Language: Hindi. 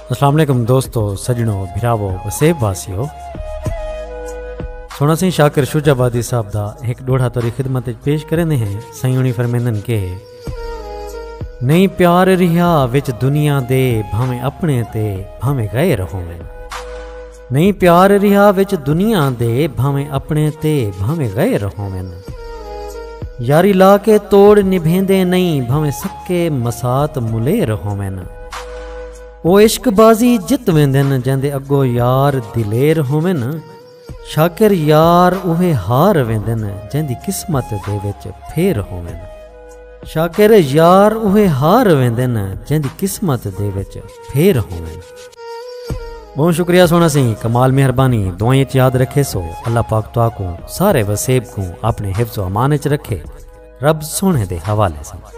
अस्सलाम वालेकुम दोस्तों, सजनों, भिरावो, वसेब वासियों। सोना सिंह शाकिर शुजाबादी साहब दा एक डोढ़ा तोरी खिदमत पेश करने हैं। सयूनी फरमेंदन के नहीं प्यार रिहा विच दुनिया दे, भावें अपने ते भावें गैर होवें। नहीं प्यार रिहा विच दुनिया दे, भावें अपने ते भावें गैर होवें। यारी ला के तोड़ निभेंदे नहीं, भावें सक्के मसात मुलेर होवें। ओ इश्क बाजी जित वेंदन, जंदे अगो यार दिलेर होवें। शाकिर यार उहे हार वेंदन, जंदी किस्मत दे विच फेर होवें। शाकिर यार उहे हार वेंदन, जंदी किस्मत दे विच फेर होवें। बहुत शुक्रिया सोना सिंह, कमाल मेहरबानी। दुआएं च याद रखे सो अल्लाह पाक तुआ को सारे वसेब को अपने हिफ्ज़ व अमान च रखे। रब सोने दे हवाले से।